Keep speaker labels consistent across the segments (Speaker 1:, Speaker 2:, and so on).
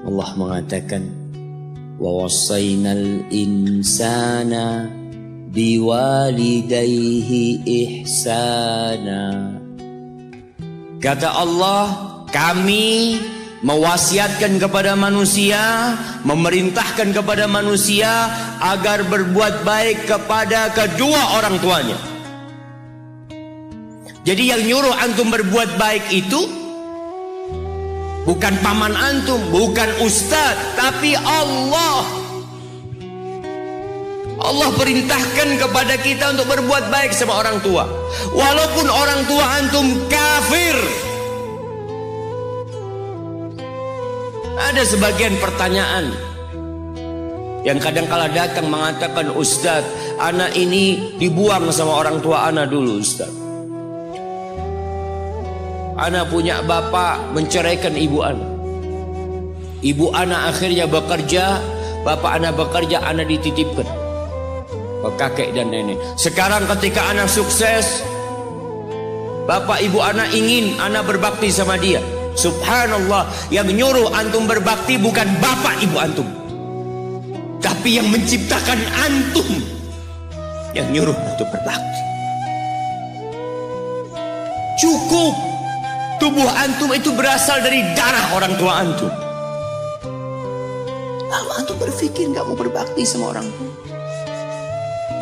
Speaker 1: Allah mengatakan, wa wassaynal insana biwalidayhi ihsana. Kata Allah, kami mewasiatkan kepada manusia, memerintahkan kepada manusia agar berbuat baik kepada kedua orang tuanya. Jadi yang nyuruh antum berbuat baik itu bukan paman antum, bukan ustaz, tapi Allah. Allah perintahkan kepada kita untuk berbuat baik sama orang tua, walaupun orang tua antum kafir. Ada sebagian pertanyaan yang kadang-kala datang mengatakan, Ustaz, anak ini dibuang sama orang tua anak dulu, Ustaz. Anak punya bapak menceraikan ibu anak. Ibu anak akhirnya bekerja, bapak anak bekerja, anak dititipkan ke kakek dan nenek. Sekarang ketika anak sukses, bapak ibu anak ingin anak berbakti sama dia. Subhanallah, yang nyuruh antum berbakti bukan bapak ibu antum, tapi yang menciptakan antum yang nyuruh antum berbakti. Cukup tubuh antum itu berasal dari darah orang tua antum. Lalu antum berpikir gak mau berbakti sama orang tua.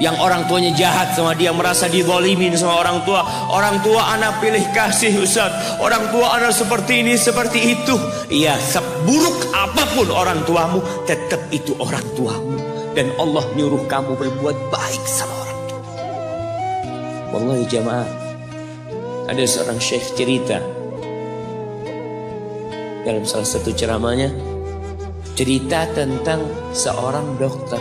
Speaker 1: Yang orang tuanya jahat sama dia, merasa dizalimin sama orang tua. Orang tua anak pilih kasih, Ustaz. Orang tua anak seperti ini, seperti itu. Iya, seburuk apapun orang tuamu, tetap itu orang tuamu. Dan Allah nyuruh kamu berbuat baik sama orang tua. Wallahi jamaah, ada seorang syekh cerita dalam salah satu ceramahnya, cerita tentang seorang dokter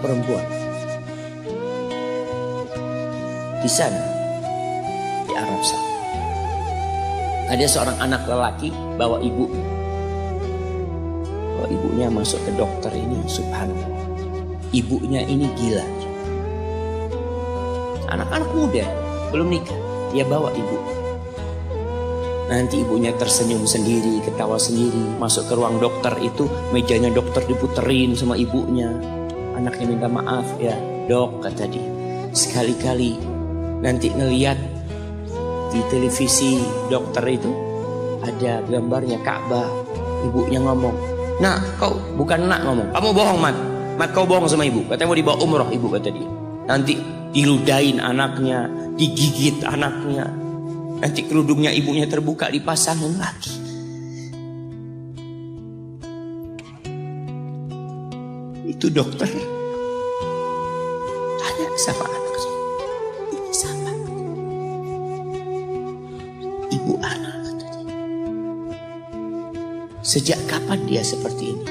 Speaker 1: perempuan di sana, di Arab sana. Ada seorang anak lelaki bawa ibunya masuk ke dokter ini. Subhanallah, ibunya ini gila. Anak-anak muda belum nikah, dia bawa ibu. Nanti ibunya tersenyum sendiri, ketawa sendiri. Masuk ke ruang dokter itu, mejanya dokter diputerin sama ibunya. Anaknya minta maaf, ya dok, kata dia, sekali-kali nanti ngeliat di televisi dokter itu ada gambarnya Ka'bah. Ibunya ngomong, nak, kau bukan nak ngomong, kamu bohong, mat kau bohong sama ibu. Katanya mau dibawa umroh ibu, kata dia. Nanti diludahin anaknya, digigit anaknya, nanti kerudungnya ibunya terbuka, dipasangin lagi. Itu dokter tanya sama anaknya, ini siapa? Ibu anak, katanya. Sejak kapan dia seperti ini?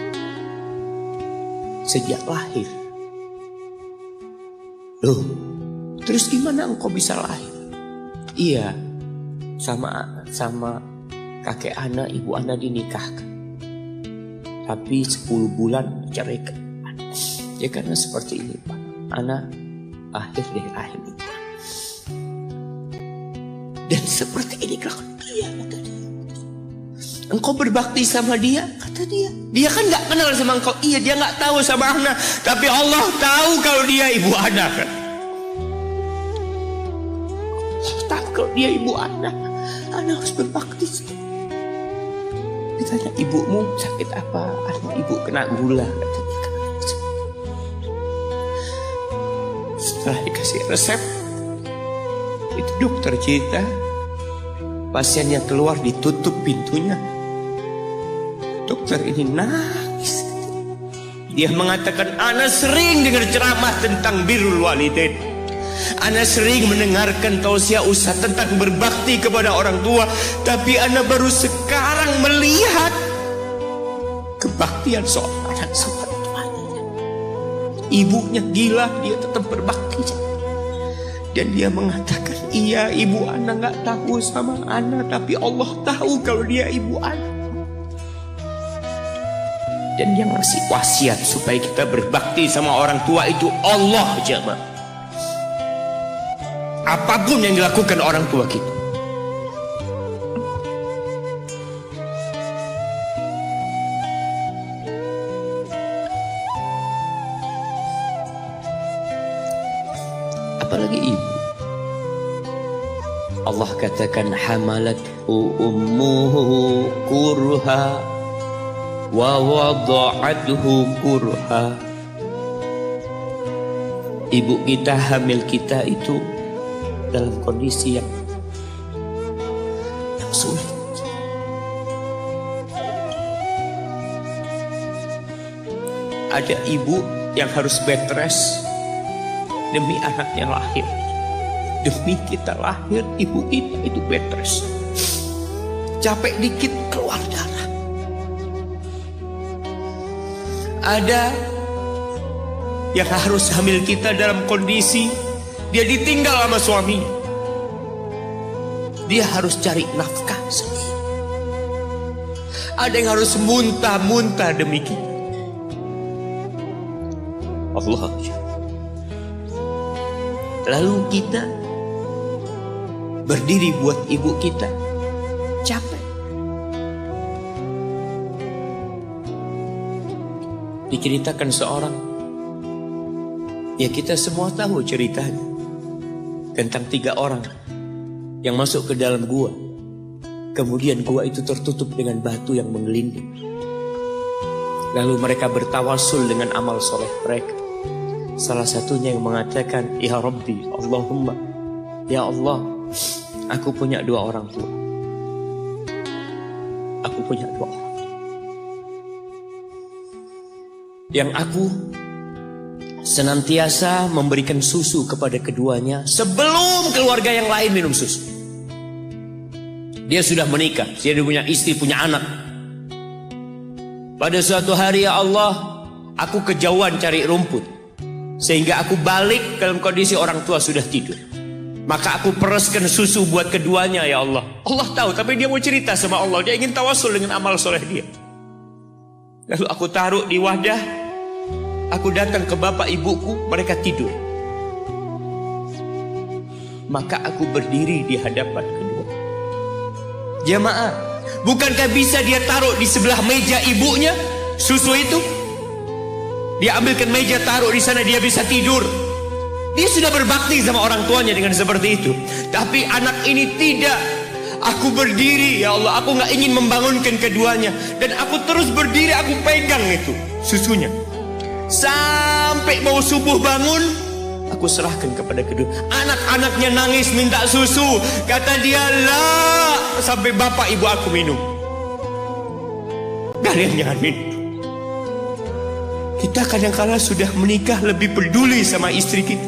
Speaker 1: Sejak lahir. Loh, terus gimana engkau bisa lahir? Iya, sama kakek anak, ibu anak dinikahkan, tapi 10 bulan diceraikan. Ya karena seperti ini, Pak, anak lahir dari rahim ibu. Dan seperti ini kelakuan dia, kata dia. Engkau berbakti sama dia, kata dia. Dia kan gak kenal sama engkau. Iya, dia gak tahu sama anak, tapi Allah tahu kalau dia ibu anak. Allah tahu kalau dia ibu anak. Anak harus berbakti. Ditanya, ibumu sakit apa? Anak ibu kena gula, kata dia. Setelah dikasih resep, itu dokter cerita, pasiennya keluar, ditutup pintunya. Dokter ini nangis. Dia mengatakan, ana sering dengar ceramah tentang birrul walidain. Ana sering mendengarkan tausiah ustaz tentang berbakti kepada orang tua, tapi ana baru sekarang melihat kebaktian seorang anak sama tuanya. Ibunya gila, dia tetap berbakti. Dan dia mengatakan, iya, ibu anak gak tahu sama anak, tapi Allah tahu kalau dia ibu anak. Dan yang ngasih wasiat supaya kita berbakti sama orang tua itu Allah, jemaah. Apapun yang dilakukan orang tua kita, apalagi ibu. Allah katakan hamalat ummuhu kurha wa wada'athu kurha. Ibu kita hamil kita itu dalam kondisi yang sulit. Ada ibu yang harus bed rest demi anaknya lahir. Demi kita lahir, ibu kita itu bed rest. Capek dikit keluar darah. Ada yang harus hamil kita dalam kondisi dia ditinggal sama suaminya. Dia harus cari nafkah sendiri. Ada yang harus muntah-muntah demi kita. Allah. Lalu kita berdiri buat ibu kita, capek. Diceritakan seorang, ya kita semua tahu ceritanya, tentang 3 orang yang masuk ke dalam gua. Kemudian gua itu tertutup dengan batu yang menggelinding. Lalu mereka bertawasul dengan amal soleh mereka. Salah satunya yang mengatakan, ya Rabbi, Allahumma, ya Allah, aku punya 2 orang tua. Aku punya 2 orang. Yang aku senantiasa memberikan susu kepada keduanya sebelum keluarga yang lain minum susu. Dia sudah menikah, dia punya istri, punya anak. Pada suatu hari, ya Allah, aku kejauhan cari rumput, sehingga aku balik dalam kondisi orang tua sudah tidur. Maka aku pereskan susu buat keduanya, ya Allah. Allah tahu, tapi dia mau cerita sama Allah. Dia ingin tawasul dengan amal soleh dia. Lalu aku taruh di wadah. Aku datang ke bapak ibuku, mereka tidur. Maka aku berdiri di hadapan kedua. Jamaah, bukankah bisa dia taruh di sebelah meja ibunya susu itu? Dia ambilkan meja, taruh di sana, dia bisa tidur. Dia sudah berbakti sama orang tuanya dengan seperti itu. Tapi anak ini tidak. Aku berdiri, ya Allah, aku gak ingin membangunkan keduanya. Dan aku terus berdiri, aku pegang itu susunya. Sampai mau subuh bangun, aku serahkan kepada kedua. Anak-anaknya nangis minta susu. Kata dia, lah, sampai bapak ibu aku minum. Kalian jangan minum. Kita kadang-kala sudah menikah lebih peduli sama istri kita,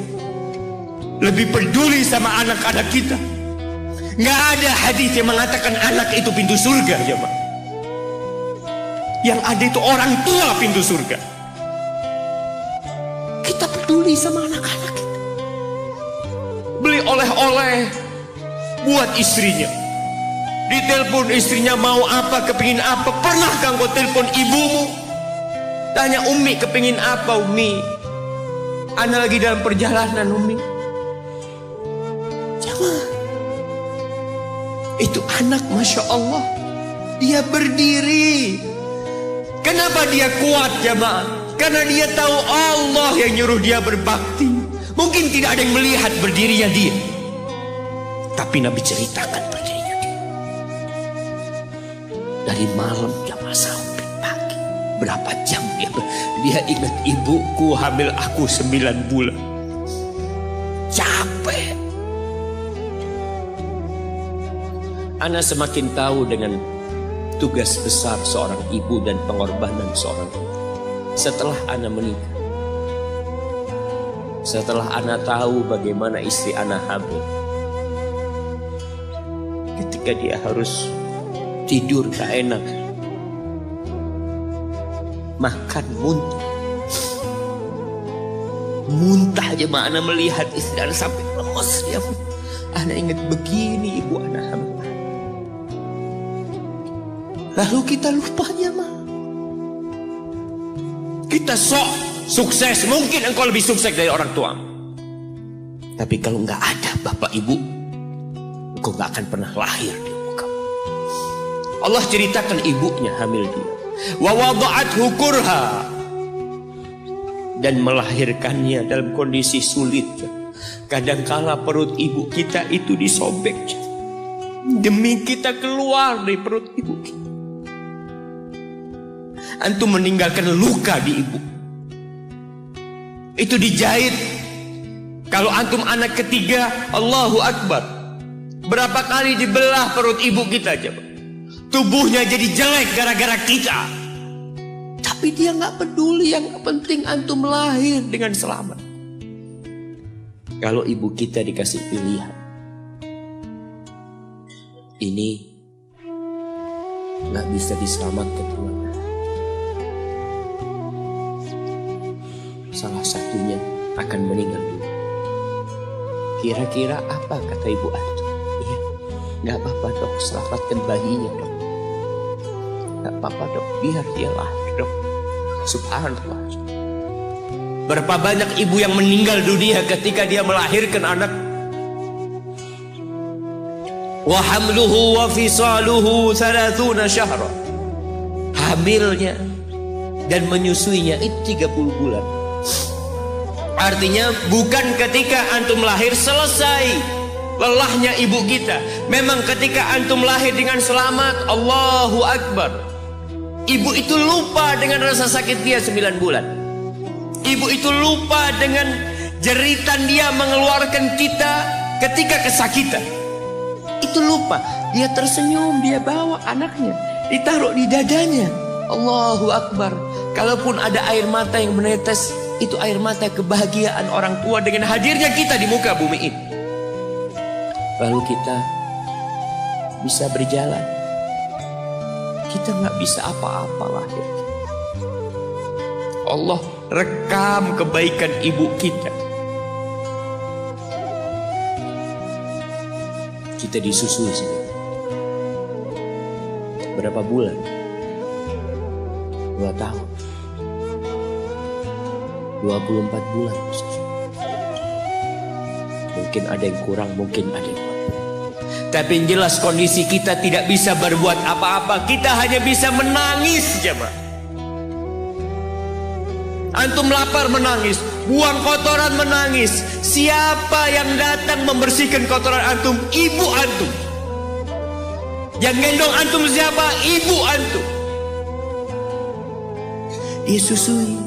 Speaker 1: lebih peduli sama anak-anak kita. Nggak ada hadis yang mengatakan anak itu pintu surga, jemaah. Yang ada itu orang tua pintu surga. Kita peduli sama anak-anak kita. Beli oleh-oleh buat istrinya. Ditelepon istrinya mau apa, kepingin apa. Pernahkah engkau telepon ibumu? Tanya, Umi kepingin apa, Umi? Ana lagi dalam perjalanan, Umi. Jamaah, itu anak, Masya Allah, dia berdiri. Kenapa dia kuat, jamaah? Karena dia tahu Allah yang nyuruh dia berbakti. Mungkin tidak ada yang melihat berdirinya dia, tapi Nabi ceritakan berdirinya dia. Dari malam jamaah sampai pagi, berapa jam dia ingat, ibuku hamil aku 9 bulan. Capek. Ana semakin tahu dengan tugas besar seorang ibu dan pengorbanan seorang ibu. Setelah Ana menikah, setelah Ana tahu bagaimana istri Ana hamil, ketika dia harus tidur gak enak, makan muntah aja, Ana melihat istri Ana sampai lemes dia. Ana ingat begini ibu Ana hamil. Lalu kita lupanya, mah. Kita sok sukses, mungkin engkau lebih sukses dari orang tua. Tapi kalau nggak ada bapak ibu, engkau nggak akan pernah lahir di muka. Allah ceritakan ibunya hamil dia. Wa wada'athu kurha, dan melahirkannya dalam kondisi sulit. Kadangkala perut ibu kita itu disobek demi kita keluar dari perut ibu kita. Antum meninggalkan luka di ibu. Itu dijahit. Kalau antum anak ketiga, Allahu Akbar, berapa kali dibelah perut ibu kita coba. Tubuhnya jadi jelek gara-gara kita. Tapi dia gak peduli, yang penting antum lahir dengan selamat. Kalau ibu kita dikasih pilihan, ini gak bisa diselamatkan Tuhan, salah satunya akan meninggal dulu. Kira-kira apa kata ibu antum? Iya, gak apa-apa dok, selamatkan bayinya dok. Gak apa-apa dok, biar dia lahir dok. Subhanallah. Berapa banyak ibu yang meninggal dunia ketika dia melahirkan anak. Wa hamluhu wa fisaluhu 30 syahra. Hamilnya dan menyusuinya itu 30 bulan. Artinya bukan ketika antum lahir selesai lelahnya ibu kita. Memang ketika antum lahir dengan selamat, Allahu Akbar, ibu itu lupa dengan rasa sakit dia 9 bulan. Ibu itu lupa dengan jeritan dia mengeluarkan kita ketika kesakitan. Itu lupa. Dia tersenyum, dia bawa anaknya, ditaruh di dadanya. Allahu Akbar. Kalaupun ada air mata yang menetes, itu air mata kebahagiaan orang tua dengan hadirnya kita di muka bumi ini. Lalu kita bisa berjalan. Kita nggak bisa apa-apa lahir. Allah rekam kebaikan ibu kita. Kita disusui sih. Berapa bulan? 2 tahun. 24 bulan. Mungkin ada yang kurang, mungkin ada yang kurang. Tapi yang jelas kondisi kita tidak bisa berbuat apa-apa. Kita hanya bisa menangis jemaah. Antum lapar menangis, buang kotoran menangis. Siapa yang datang membersihkan kotoran antum? Ibu antum. Yang gendong antum siapa? Ibu antum. Dia susui.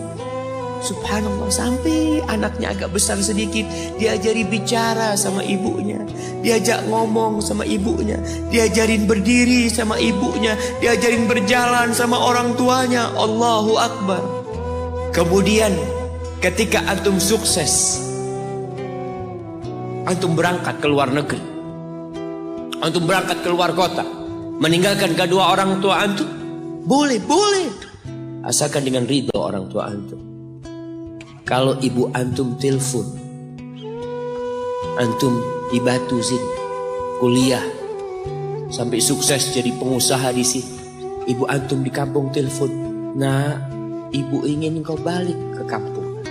Speaker 1: Subhanallah, sampai anaknya agak besar sedikit, diajari bicara sama ibunya, diajak ngomong sama ibunya, diajarin berdiri sama ibunya, diajarin berjalan sama orang tuanya. Allahu Akbar. Kemudian ketika antum sukses, antum berangkat ke luar negeri, antum berangkat ke luar kota, meninggalkan kedua orang tua antum, boleh, asalkan dengan ridho orang tua antum. Kalau ibu antum telepon, antum di Batu sini kuliah sampai sukses jadi pengusaha di sini, ibu antum di kampung telepon, nah ibu ingin kau balik ke kampung.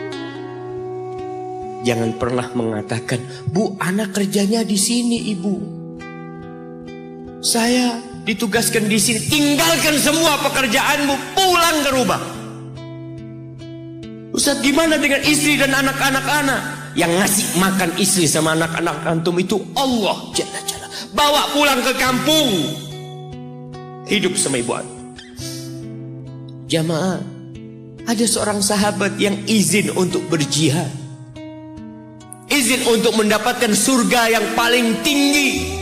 Speaker 1: Jangan pernah mengatakan, bu anak kerjanya di sini ibu, saya ditugaskan di sini. Tinggalkan semua pekerjaanmu, pulang ke rumah. Ustaz, gimana dengan istri dan anak-anak anak? Yang ngasih makan istri sama anak-anak antum itu Allah Jalla Jalla. Bawa pulang ke kampung, hidup sama ibu antum. Jamaah, ada seorang sahabat yang izin untuk berjihad, izin untuk mendapatkan surga yang paling tinggi,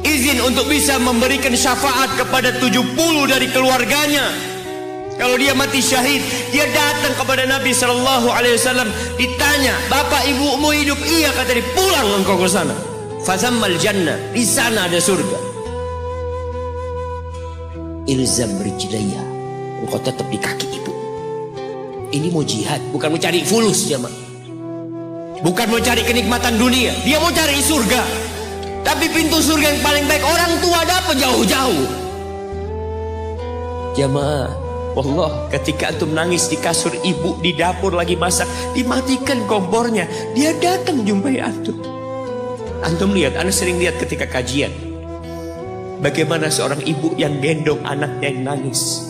Speaker 1: izin untuk bisa memberikan syafaat kepada 70 dari keluarganya. Kalau dia mati syahid, dia datang kepada Nabi SAW, ditanya, bapak ibumu hidup? Iya, kata dia. Pulang engkau ke sana. Fazammal jannah, di sana ada surga. Ilzam rijlaya, engkau tetap di kaki ibu. Ini mau jihad, bukan mau cari fulus jemaah, bukan mau cari kenikmatan dunia. Dia mau cari surga. Tapi pintu surga yang paling baik orang tua dapat jauh-jauh. Jemaah, Allah, ketika antum nangis di kasur ibu, di dapur lagi masak, dimatikan kompornya, dia datang jumpai antum. Antum lihat, anda sering lihat ketika kajian, bagaimana seorang ibu yang gendong anaknya yang nangis.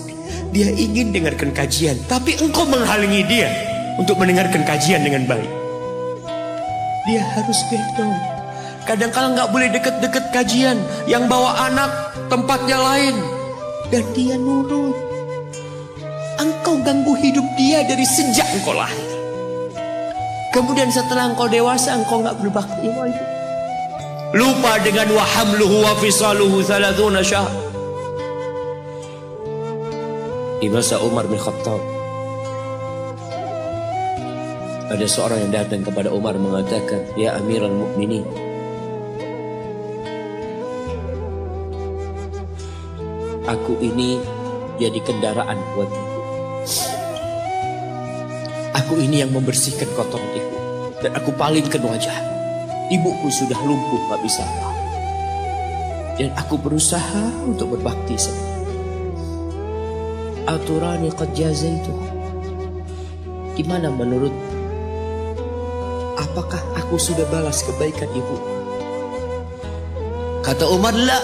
Speaker 1: Dia ingin dengarkan kajian, tapi engkau menghalangi dia untuk mendengarkan kajian dengan baik. dia harus gendong. Kadang-kala nggak boleh deket-deket kajian, yang bawa anak tempatnya lain, dan dia nurut. Engkau ganggu hidup dia dari sejak engkau lahir. Kemudian setelah engkau dewasa, engkau nggak berbakti sama ibu. Lupa dengan wa hamluhu wa fisaluhu 30 syahr. Di masa Umar bin Khattab, ada seorang yang datang kepada Umar mengatakan, "Ya Amirul Mukminin, aku ini jadi kendaraan buat ibu. Aku ini yang membersihkan kotoran ibu, dan aku palingkan wajah. Ibuku sudah lumpuh, gak bisa apa. Dan aku berusaha untuk berbakti sama ibu. Aturani qad jazaitu. Gimana menurut? Apakah aku sudah balas kebaikan ibu?" Kata Umar, "La."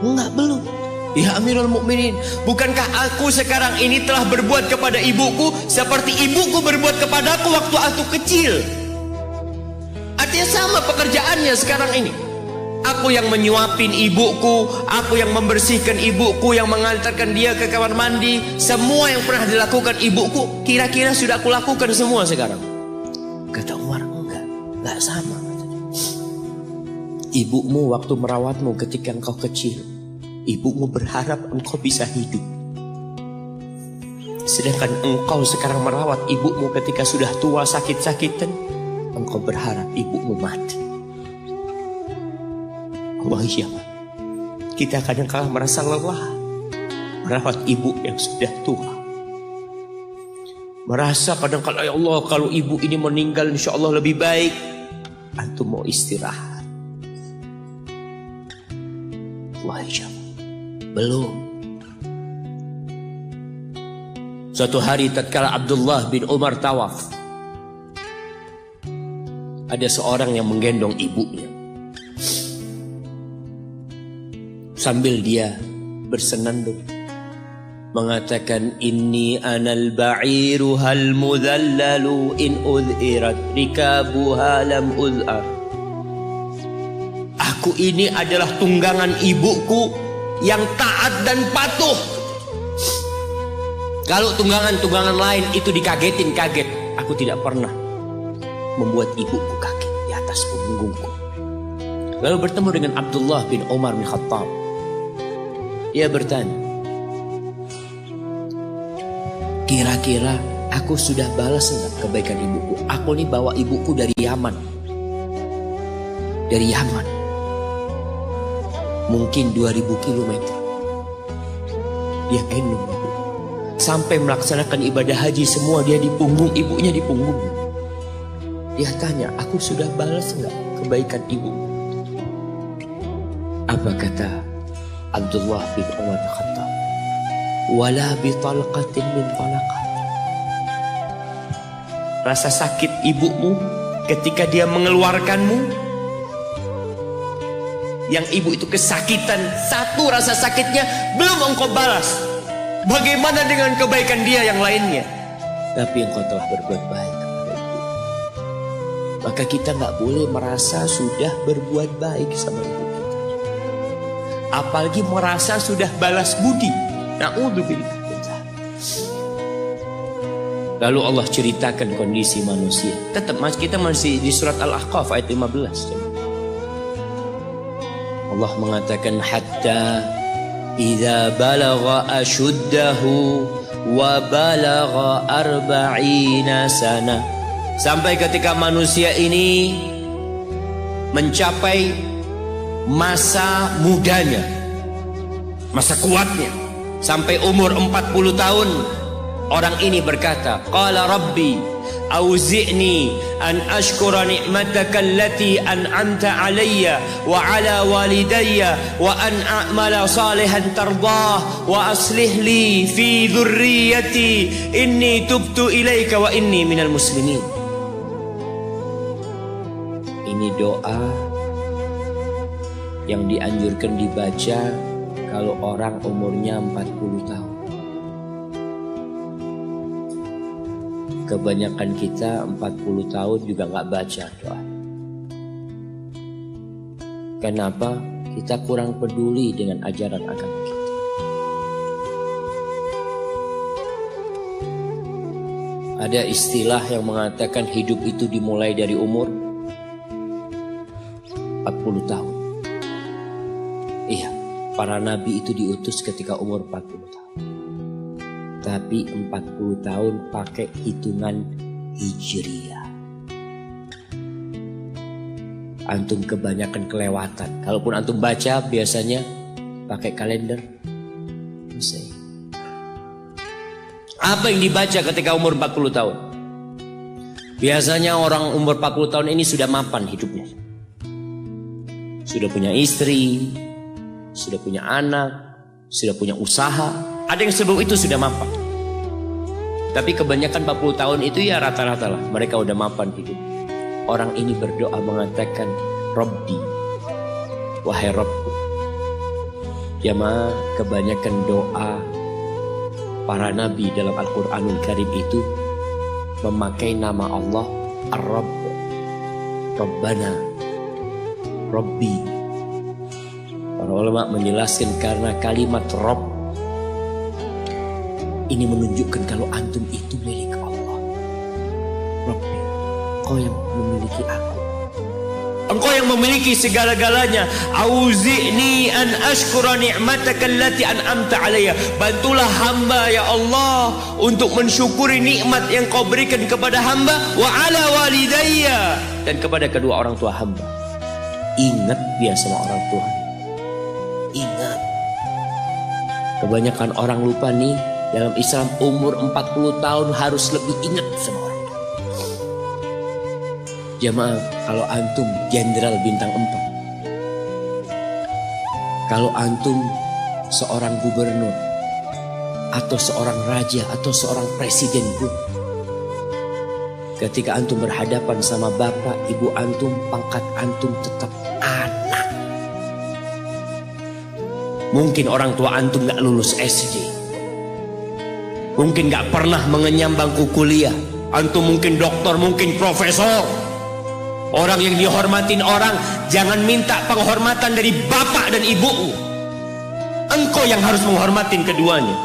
Speaker 1: Enggak, belum. "Ya Amirul Mukminin, bukankah aku sekarang ini telah berbuat kepada ibuku seperti ibuku berbuat kepadaku waktu aku kecil?" Artinya sama pekerjaannya sekarang ini. Aku yang menyuapin ibuku, aku yang membersihkan ibuku, yang mengantarkan dia ke kamar mandi. Semua yang pernah dilakukan ibuku, kira-kira sudah aku lakukan semua sekarang. Kata Umar, enggak sama. Ibumu waktu merawatmu ketika engkau kecil, ibumu berharap engkau bisa hidup. Sedangkan engkau sekarang merawat ibumu ketika sudah tua sakit-sakitan, engkau berharap ibumu mati. Allah, iya, kita kadang-kadang merasa lelah merawat ibu yang sudah tua. Merasa kadang-kadang, ya Allah, kalau ibu ini meninggal insya Allah lebih baik. Antum mau istirahat. Allah, iya, belum. Suatu hari tatkala Abdullah bin Umar tawaf, ada seorang yang menggendong ibunya. Sambil dia bersenandung mengatakan, "Inni anal ba'iru hal mudhallalu in udhirat rikabuha lam udhar." Aku ini adalah tunggangan ibuku yang taat dan patuh. Kalau tunggangan-tunggangan lain itu dikagetin, kaget. Aku tidak pernah membuat ibuku kaget di atas punggungku. Lalu bertemu dengan Abdullah bin Umar bin Khattab. Dia bertanya, "Kira-kira aku sudah balas enggak kebaikan ibuku? Aku ini bawa ibuku dari Yaman. Dari Yaman. Mungkin 2000 kilometer. Dia gendong ibu. Sampai melaksanakan ibadah haji semua dia di punggung, ibunya di punggung. Dia tanya, aku sudah balas enggak kebaikan ibu?" Apa kata Abdullah bin Umar bin Khattab? "Wala bi talqatin min talaqat." Rasa sakit ibumu ketika dia mengeluarkanmu, yang ibu itu kesakitan, satu rasa sakitnya belum engkau balas. Bagaimana dengan kebaikan dia yang lainnya? Tapi engkau telah berbuat baik kepada ibu. Maka kita nggak boleh merasa sudah berbuat baik sama ibu kita. Apalagi merasa sudah balas budi. Na'udzubillah. Lalu Allah ceritakan kondisi manusia. Tetap kita masih di surat Al-Ahqaf ayat 15. Allah mengatakan, hatta idza balagha ashuddahu wa balagha 40 sana. Sampai ketika manusia ini mencapai masa mudanya, masa kuatnya, sampai umur 40 tahun, orang ini berkata, qala rabbi auzi'ni an ashkura ni'mataka allati an'amta alayya wa ala walidayya wa an a'mala salihan tardah wa aslih li fi dhurriyyati inni tubtu ilaika wa inni minal muslimin. Ini doa yang dianjurkan dibaca kalau orang umurnya 40 tahun. kebanyakan kita 40 tahun juga nggak baca doa. Kenapa? Kita kurang peduli dengan ajaran agama kita. Ada istilah yang mengatakan hidup itu dimulai dari umur 40 tahun. Iya, para nabi itu diutus ketika umur 40 tahun. Tapi 40 tahun pakai hitungan hijriyah. Antum kebanyakan kelewatan. Kalaupun antum baca biasanya pakai kalender Masehi. Apa yang dibaca ketika umur 40 tahun? Biasanya orang umur 40 tahun ini sudah mapan hidupnya. Sudah punya istri, sudah punya anak, sudah punya usaha. Ada yang sebelum itu sudah mapan. Tapi kebanyakan 40 tahun itu ya rata-rata lah. Mereka udah mapan hidup. Orang ini berdoa mengatakan, Rabbi, wahai Rabbku. Jamaah, kebanyakan doa para nabi dalam Al-Quranul Karim itu memakai nama Allah Ar-Rabb, Rabbana, Rabbi. Para ulama menjelaskan karena kalimat Rabb ini menunjukkan kalau antum itu milik Allah. Rabbi, Engkau yang memiliki aku. Engkau yang memiliki segala-galanya. Auzi'ni an ashkura ni'mataka allati an'amta alayya. Bantulah hamba ya Allah untuk mensyukuri nikmat yang kau berikan kepada hamba wa ala walidayya, dan kepada kedua orang tua hamba. Ingat dia sama orang tua. Ingat. Kebanyakan orang lupa nih, dalam Islam umur 40 tahun harus lebih ingat sama orang. Jamaah, kalau antum jenderal bintang 4, kalau antum seorang gubernur atau seorang raja atau seorang presiden pun, ketika antum berhadapan sama bapak ibu antum, pangkat antum tetap anak. Mungkin orang tua antum gak lulus SD, mungkin gak pernah mengenyam bangku kuliah, antum mungkin dokter, mungkin profesor. Orang yang dihormatin orang, jangan minta penghormatan dari bapak dan ibumu. Engkau yang harus menghormatin keduanya.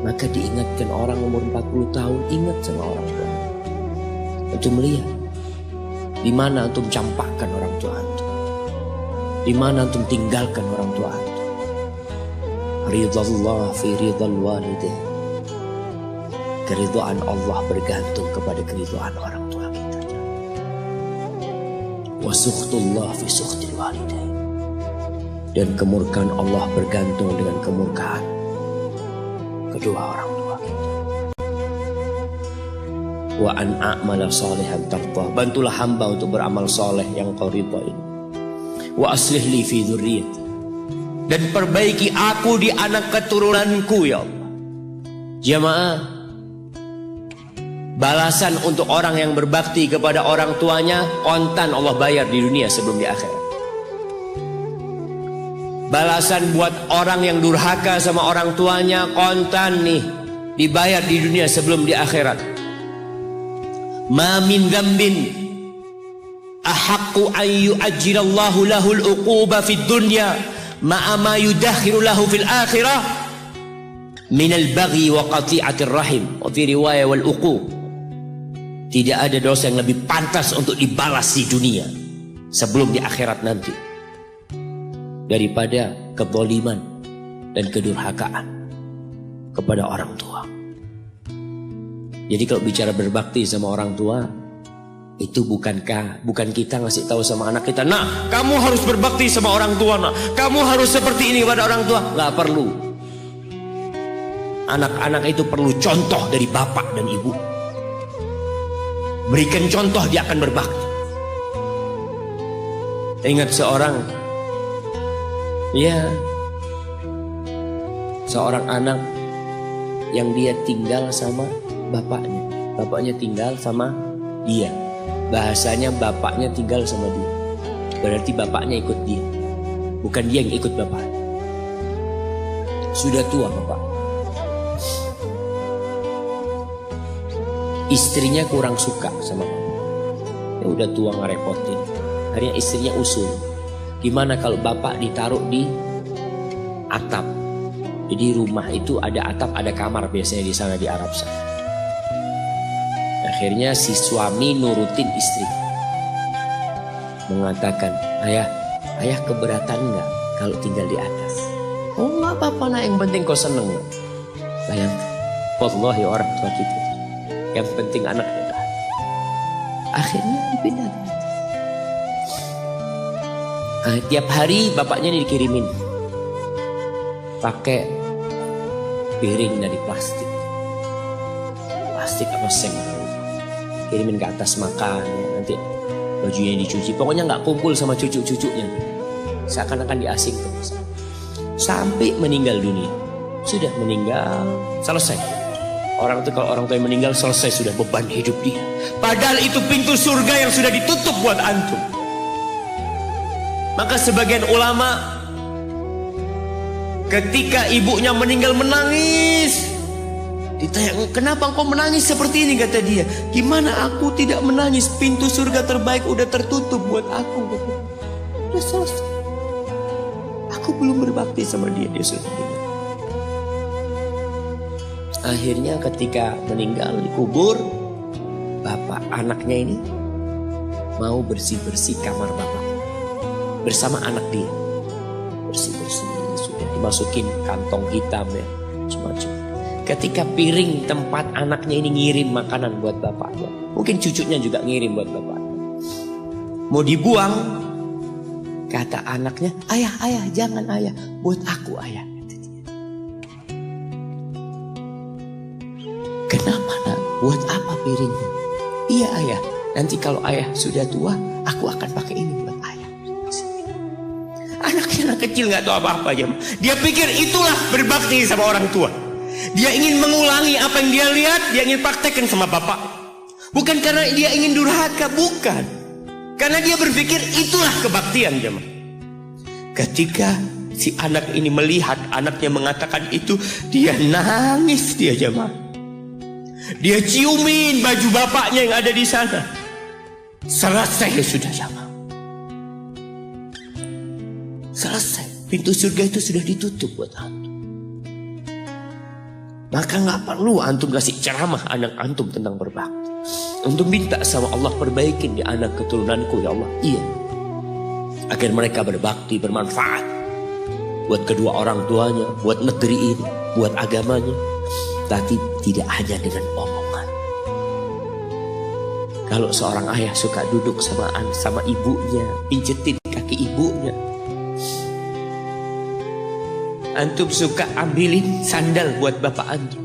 Speaker 1: Maka diingatkan orang umur 40 tahun, ingat sama orang tua. Antum lihat di mana antum campakkan orang tua antum, di mana antum tinggalkan orang tua antum. Ridallah fi ridal walidain. Keridhaan Allah bergantung kepada keridhaan orang tua kita. Wa sukhtullah fi sukhtil walidain. Dan kemurkaan Allah bergantung dengan kemurkaan kedua orang tua kita. Wa an a'mala salihan tardah. Bantulah hamba untuk beramal soleh yang kau ridhai. Wa aslih li fi dzurriyyati. Dan perbaiki aku di anak keturunanku ya Allah. Jamaah, balasan untuk orang yang berbakti kepada orang tuanya kontan Allah bayar di dunia sebelum di akhirat. Balasan buat orang yang durhaka sama orang tuanya kontan nih dibayar di dunia sebelum di akhirat. Ma min dzambin ahaqqu an yu'ajjilallahu lahul uquba fid dunya ma'a ma yudakhiru lahu fil akhirah minal baghi wa qati'atir rahim wa fi riwayah wal uquq. Tidak ada dosa yang lebih pantas untuk dibalas di dunia sebelum di akhirat nanti daripada kezaliman dan kedurhakaan kepada orang tua. Jadi kalau bicara berbakti sama orang tua, itu bukan kita ngasih tahu sama anak kita, nah kamu harus berbakti sama orang tua, nah kamu harus seperti ini pada orang tua. Nggak perlu. Anak-anak itu perlu contoh dari bapak dan ibu. Berikan contoh, dia akan berbakti. Ingat seorang anak yang dia tinggal sama bapaknya. Bapaknya tinggal sama dia. Bahasanya bapaknya tinggal sama dia. Berarti bapaknya ikut dia. Bukan dia yang ikut bapaknya. Sudah tua bapak. Istrinya kurang suka sama bapak. Ya udah tua ngerepotin. Akhirnya istrinya usul, gimana kalau bapak ditaruh di atap. Jadi rumah itu ada atap, ada kamar biasanya di sana di Arab sana. Akhirnya si suami nurutin istri, mengatakan, ayah keberatan nggak kalau tinggal di atas? Oh nggak apa-apa nak, yang penting kau seneng. Bayangkan, wallahi orang tua kita, yang penting anaknya bahagia. Akhirnya dipindah ke atas. Tiap hari bapaknya dikirimin pakai piring dari plastik apa seng, kirimin ke atas makan ya, nanti bajunya dicuci, pokoknya nggak kumpul sama cucu-cucunya, seakan-akan diasingkan sampai meninggal dunia. Sudah meninggal, selesai. Orang itu kalau orang tua yang meninggal selesai, sudah beban hidup dia. Padahal itu pintu surga yang sudah ditutup buat antum. Maka sebagian ulama ketika ibunya meninggal menangis. Ditanya, kenapa engkau menangis seperti ini? Kata dia, gimana aku tidak menangis? Pintu surga terbaik udah tertutup buat aku. Udah selesai. Aku belum berbakti sama dia sudah meninggal. Akhirnya ketika meninggal dikubur, bapak anaknya ini mau bersih-bersih kamar bapak bersama anak dia. Bersih-bersih, sudah dimasukin kantong hitam ya, semacam. Ketika piring tempat anaknya ini ngirim makanan buat bapaknya, mungkin cucunya juga ngirim buat bapaknya, mau dibuang, kata anaknya, ayah jangan ayah, buat aku ayah. Kenapa nak? Buat apa piringnya? Iya ayah, nanti kalau ayah sudah tua, aku akan pakai ini buat ayah. Anak kecil nggak tahu apa-apa aja. Dia pikir itulah berbakti sama orang tua. Dia ingin mengulangi apa yang dia lihat, dia ingin praktekkan sama bapak. Bukan karena dia ingin durhaka, bukan. Karena dia berpikir itulah kebaktian jemaah. Ketika si anak ini melihat anaknya mengatakan itu, dia nangis dia jemaah. Dia ciumin baju bapaknya yang ada di sana. Selesai sudah jemaah. Selesai. Pintu surga itu sudah ditutup buat antum. Maka nggak perlu antum kasih ceramah anak antum tentang berbakti. Antum minta sama Allah, perbaikin di anak keturunanku ya Allah. Iya. Agar mereka berbakti, bermanfaat buat kedua orang tuanya, buat negeri ini, buat agamanya. Tapi tidak hanya dengan omongan. Kalau seorang ayah suka duduk sama ibunya, pincetin kaki ibunya. Antum suka ambilin sandal buat bapak antum.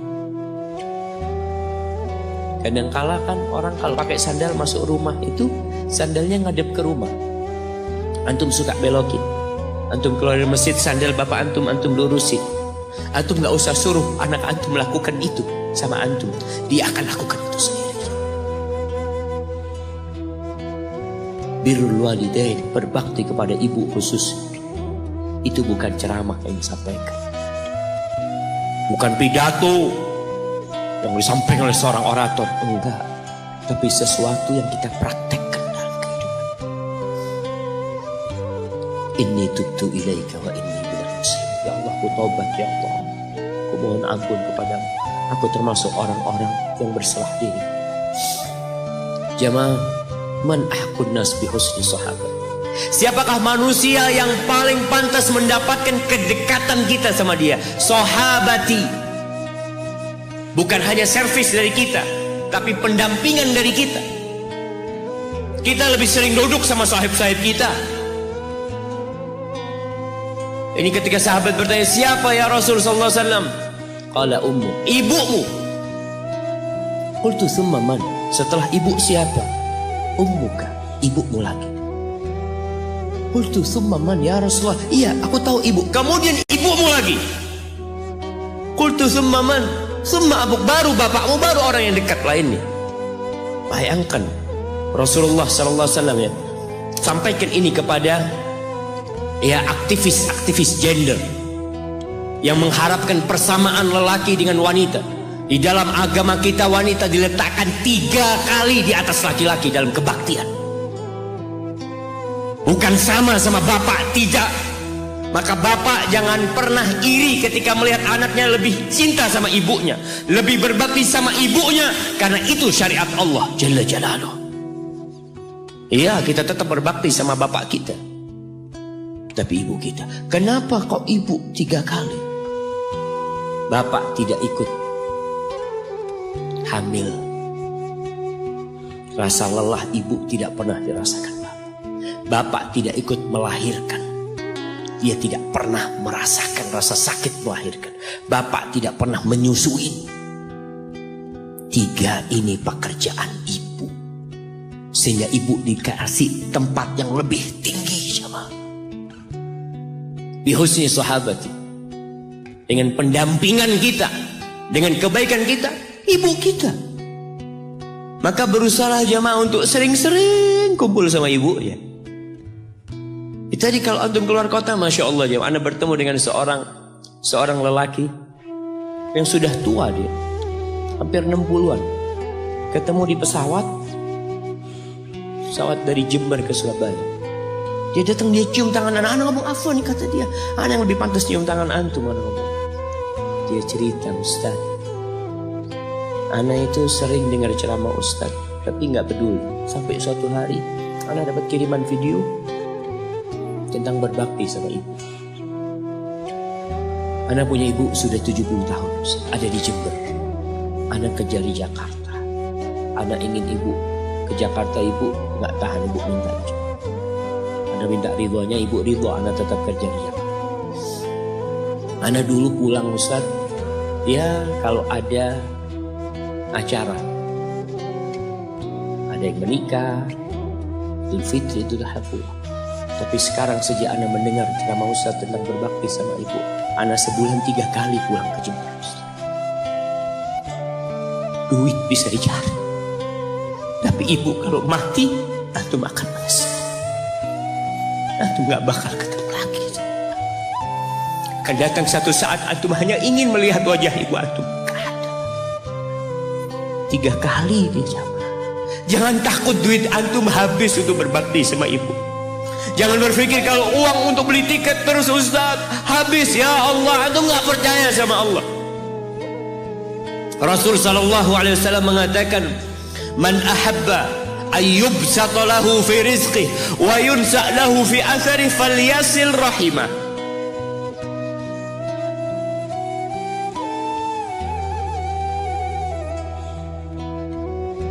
Speaker 1: Kadangkala kan orang kalau pakai sandal masuk rumah itu sandalnya ngadep ke rumah. Antum suka belokin. Antum keluar dari masjid, sandal bapak antum lurusin. Antum gak usah suruh anak antum melakukan itu sama antum. Dia akan lakukan itu sendiri. Birrul walidain, berbakti kepada ibu khusus. Itu bukan ceramah yang disampaikan. Bukan pidato yang disampaikan oleh seorang orator. Enggak. Tapi sesuatu yang kita praktekkan dalam kehidupan. Inni tubtu ilaika wa inni minal muslimin. Ya Allah, aku taubat ya Allah. Aku mohon ampun kepadamu. Aku termasuk orang-orang yang bersalah diri. Jamaah, man ahqun nas bi husni sahabat. Siapakah manusia yang paling pantas mendapatkan kedekatan kita sama dia? Sahabati. Bukan hanya servis dari kita, tapi pendampingan dari kita. Kita lebih sering duduk sama sahib-sahib kita. Ini ketika sahabat bertanya, siapa ya Rasulullah SAW? Qala ummu, ibumu. Qultu thumma man? Setelah ibu siapa? Ummuka, ibumu lagi. Qultu thumma man ya Rasulullah? Iya, aku tahu ibu. Kemudian ibumu lagi. Qultu thumma man? Thumma abuk, baru bapakmu, baru orang yang dekat lainnya. Bayangkan Rasulullah SAW ya, sampaikan ini kepada ya aktivis gender yang mengharapkan persamaan lelaki dengan wanita. Di dalam agama kita wanita diletakkan 3 kali di atas laki-laki dalam kebaktian. Bukan sama bapak, tidak. Maka bapak jangan pernah iri ketika melihat anaknya lebih cinta sama ibunya, lebih berbakti sama ibunya, karena itu syariat Allah Jalla Jalaluh. Iya, kita tetap berbakti sama bapak kita, tapi ibu kita, kenapa kok ibu 3 kali? Bapak tidak ikut hamil. Rasa lelah ibu tidak pernah dirasakan bapak. Bapak tidak ikut melahirkan. Dia tidak pernah merasakan rasa sakit melahirkan. Bapak tidak pernah menyusui. 3 ini pekerjaan ibu. Sehingga ibu dikasih tempat yang lebih tinggi sama. Bihusni sahabati. Dengan pendampingan kita, dengan kebaikan kita, ibu kita. Maka berusaha jamaah untuk sering-sering kumpul sama ibu ya. Tadi kalau antum keluar kota, masya Allah jamaah, anda bertemu dengan seorang lelaki yang sudah tua, dia hampir 60-an. Ketemu di pesawat dari Jember ke Surabaya. Dia datang, dia cium tangan anak ngomong, "Afwan," kata dia, "anak yang lebih pantas cium tangan antum." Anak ngomong. Dia cerita, "Ustaz, anak itu sering dengar ceramah Ustaz, tapi nggak peduli. Sampai suatu hari anak dapat kiriman video tentang berbakti sama ibu. Anak punya ibu sudah 70 tahun, ada di Jember. Anak kerja di Jakarta. Anak ingin ibu ke Jakarta, ibu nggak tahan, ibu minta. Anak minta ridhonya, ibu ridho, anak tetap kerja di Jakarta. Anak dulu pulang Ustaz, ya kalau ada acara, ada yang menikah, Idul Fitri itu dah pulang. Tapi sekarang sejak anak mendengar ceramah Ustaz tentang berbakti sama ibu, anak sebulan 3 kali pulang ke Jember. Duit bisa dicari, tapi ibu kalau mati, antum akan menyesal. Antum gak bakal ketemu lagi. Akan datang satu saat antum hanya ingin melihat wajah ibu antum. 3 kali di jamaah. Jangan takut duit antum habis untuk berbakti sama ibu. Jangan berpikir kalau uang untuk beli tiket terus Ustaz habis, ya Allah, antum nggak percaya sama Allah. Rasul sallallahu alaihi wasallam mengatakan, "Man ahabba ayyubsata lahu fi rizqih wa yunsa lahu fi athari falyasil rahimah."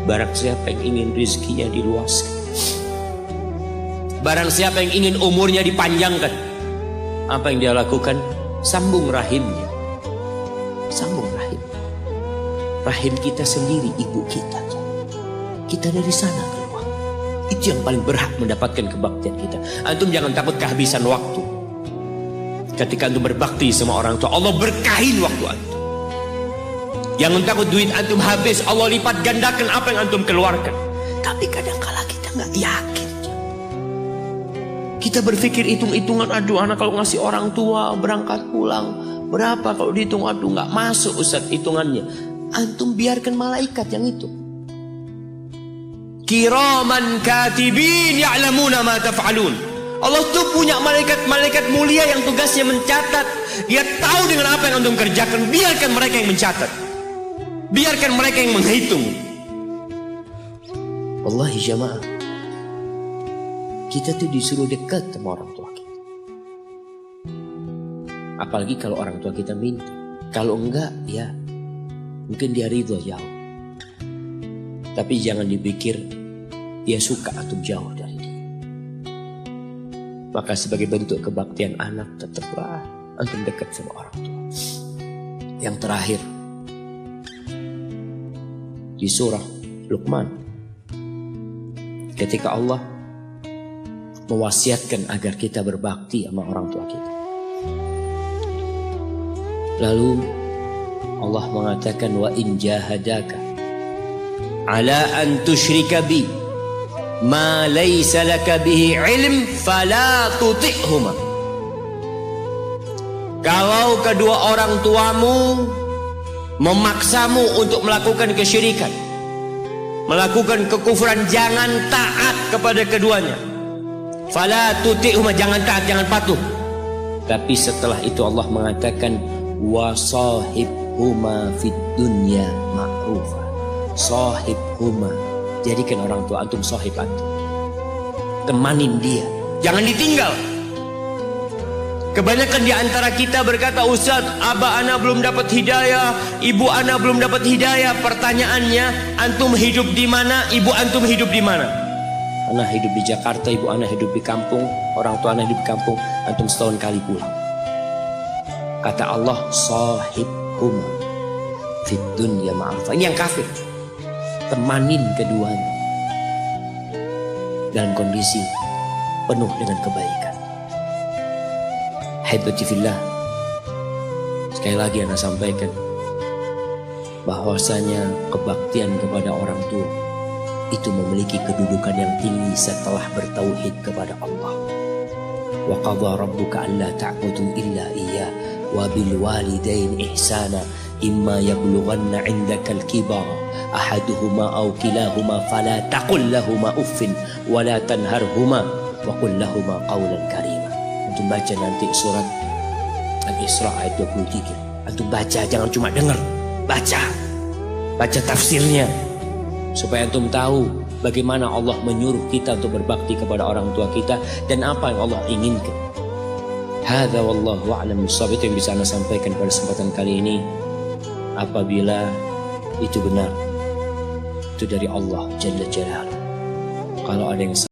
Speaker 1: Barang siapa yang ingin rizkinya diluaskan, barang siapa yang ingin umurnya dipanjangkan, apa yang dia lakukan? Sambung rahimnya. Sambung rahim. Rahim kita sendiri, ibu kita. Kita dari sana keluar. Itu yang paling berhak mendapatkan kebaktian kita. Antum jangan takut kehabisan waktu. Ketika antum berbakti sama orang tua, Allah berkahin waktu antum. Jangan takut duit antum habis, Allah lipat gandakan apa yang antum keluarkan. Tapi kadang-kala kita nggak yakin. Kita berpikir hitung-hitungan, aduh anak kalau ngasih orang tua berangkat pulang berapa, kalau dihitung aduh nggak masuk Ustaz hitungannya. Antum biarkan malaikat yang itu. Kiraman katibin ya'lamuna ma taf'alun. Allah tuh punya malaikat-malaikat mulia yang tugasnya mencatat. Dia tahu dengan apa yang antum kerjakan. Biarkan mereka yang mencatat. Biarkan mereka yang menghitung. Wallahi jamaah, kita tuh disuruh dekat sama orang tua kita. Apalagi kalau orang tua kita minta. Kalau enggak, ya mungkin dia ridho jauh. Tapi jangan dipikir dia suka atau jauh dari dia. Maka sebagai bentuk kebaktian anak, tetaplah antum dekat sama orang tua. Yang terakhir, di surah Luqman, ketika Allah mewasiatkan agar kita berbakti sama orang tua kita, lalu Allah mengatakan, wa in jahadaka ala an tusyrika bi ma laysa laka bihi ilm fala tuti'huma. Kalau kedua orang tuamu memaksamu untuk melakukan kesyirikan, melakukan kekufuran, jangan taat kepada keduanya. Fala tuti'huma, jangan taat, jangan patuh. Tapi setelah itu Allah mengatakan wasahibhuma fid dunya ma'rufa. Sahibhuma, jadikan orang tua antum sahib antum, temanin dia, jangan ditinggal. Kebanyakan di antara kita berkata, Ustaz, abah ana belum dapat hidayah, ibu ana belum dapat hidayah. Pertanyaannya, antum hidup di mana? Ibu antum hidup di mana? Ana hidup di Jakarta, ibu ana hidup di kampung, orang tua ana hidup di kampung. Antum setahun kali pulang. Kata Allah, sahibhuma fid dunya ma'rufa. Ini yang kafir. Temanin keduanya dalam kondisi penuh dengan kebaikan. Haibati fillah, sekali lagi Anda sampaikan bahwasanya kebaktian kepada orang tua itu memiliki kedudukan yang tinggi setelah bertauhid kepada Allah. Wa qadha rabbuka alla ta'budu illa iyyah wa bil walidaini ihsana imma yablughanna 'indaka al-kibara ahaduhuma aw kilahuma fala taqul lahumā uffin wa la tanharhumā wa qul lahumā qawlan karīmā. Antum baca nanti surat Al-Isra ayat 23. Antum baca, jangan cuma dengar, baca tafsirnya, supaya antum tahu bagaimana Allah menyuruh kita untuk berbakti kepada orang tua kita dan apa yang Allah inginkan. Hadza wallahu a'lam bishawab. Itu yang bisa Anda sampaikan pada kesempatan kali ini. Apabila itu benar, itu dari Allah Jalla Jalaluhu. Kalau ada yang